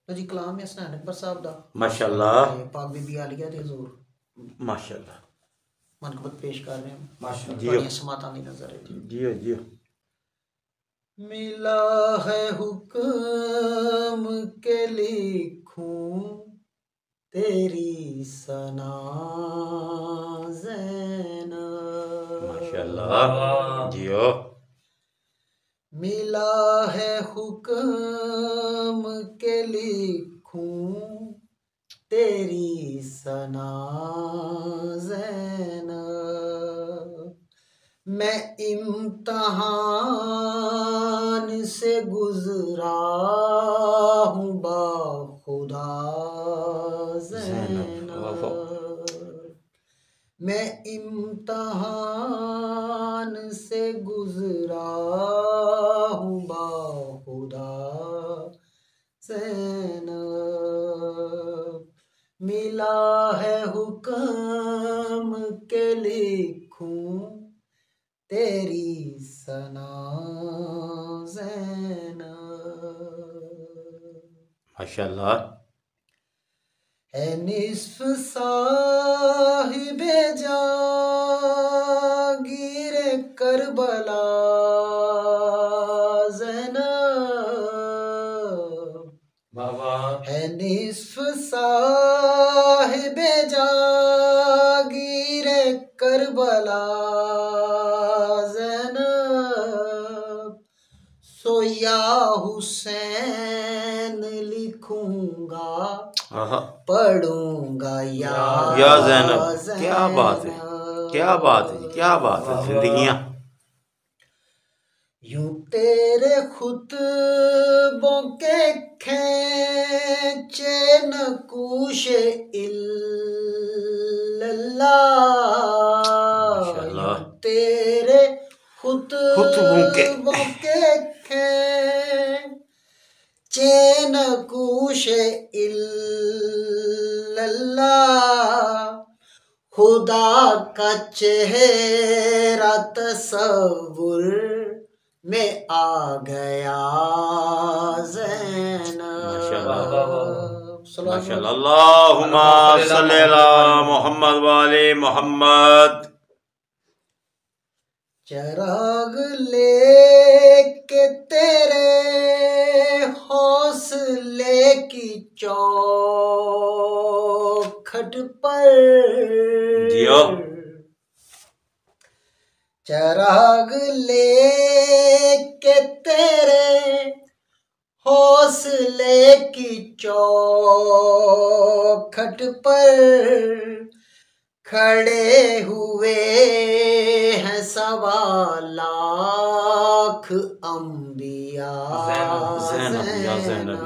तो जी कलाम हसन अकबर साहब दा माशाअल्लाह ते पाक बीबी आलिया दे हुजूर माशाअल्लाह मनकबत पेश कर रहे हैं माशाअल्लाह थोड़ी समाता दी नजर है जी। जियो जियो मिला है हुक्म के लिखूं तेरी सना ज़ैनब। माशाअल्लाह जियो मिला है हुक्म के लिखूं तेरी सना ज़ैनब। मैं इम्तहान से गुजरा हूँ बाखुदा ज़ैनब। मैं इम्तहान से गुजरा हूँ बाखुदा ज़ैनब। मिला है हुक्म के लिखूं तेरी सना ज़ैनब। माशाअल्लाह है निस्फ साहिबे जागीरे करबला ज़ैनब। है निस्फ साहिबे जागीरे करबला ज़ैनब। सोया हुसैन लिखूंगा पढ़ूंगा या ज़ैनब। क्या बात है, क्या बात है, क्या बात है। जिंदगियां यूं तेरे खुतबों के खेचे नकूश इल्लल्लाह। यूं तेरे खुतबों के खेचे नकूश इल्लल्लाह। खुदा का चेहरा तसव्वुर में आ गया ज़ैनब। माशाअल्लाह अल्लाहुम्मा सल्ली अला मोहम्मद व आले मोहम्मद। चराग लेके तेरे हौसले की चौखट पर जियो चराग लेके तेरे हौसले की चौखट पर खड़े हुए हैं सवा लाख अंबिया ज़ैनब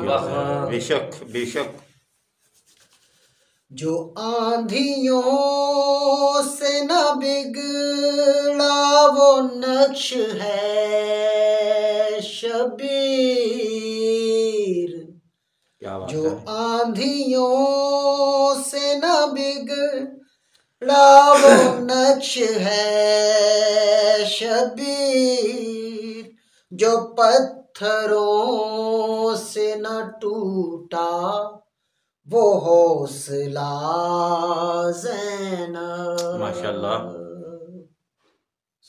बेशक बेशक। जो आंधियों से न बिगड़ा वो नक्श है शबीर। जो आंधियों से न बिगड़ा वो नक्श है शबीर। जो पत्थरों से न टूटा वो हौसला ज़ैनब। माशाअल्लाह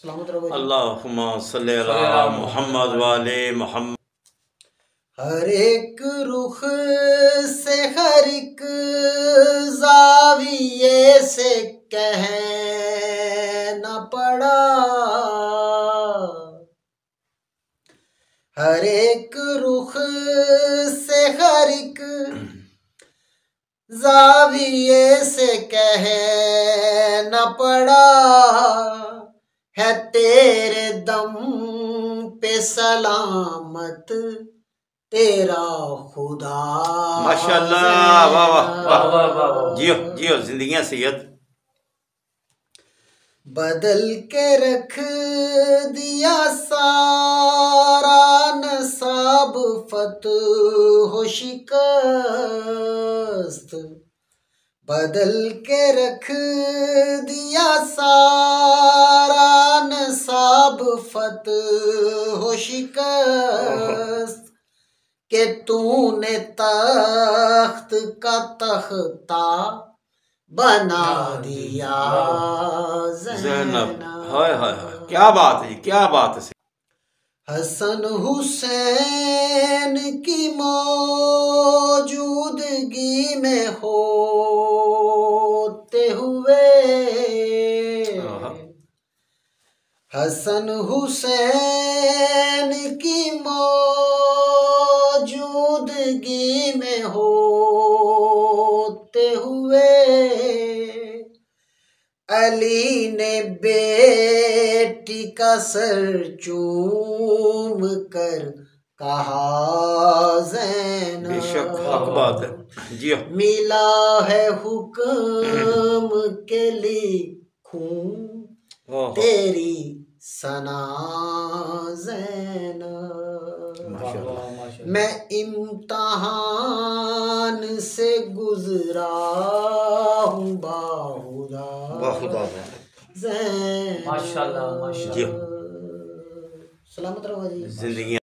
सलामत रहो। अल्लाहुम्मा सल्ली अला मोहम्मद व आले मोहम्मद। हर एक रुख से हर एक ज़ाविये से कहना पड़ा। हर एक रुख से हर एक ज़ाविये से कहना पड़ा। है तेरे दम पे सलामत तेरा खुदा। माशाअल्लाह वाह वाह वाह। जियो जियो जिंदगियां सैयद। बदल के रख दिया सारा नसाब फतह शिकस्त। बदल के रख दिया सारा नसाब फतह शिकस्त। कि तूने तख्त का तख्ता बना दिया ज़ैनब। हाय हाय हाय, क्या बात है, क्या बात है। हसन हुसैन की मौजूदगी में होते हुए, हसन हुसैन की मौजूदगी में होते हुए, अली ने बेटी का सर चूम कर कहा ज़ैनब, बेशक हक बात है जी। मिला है हुक्म के लिखूं तेरी सना ज़ैनब। मैं इम्तहान से गुजरा हूँ बाहुदा ज़ैनब। माशाल्लाह माशाल्लाह। सलामत रहो जी। जिंदगी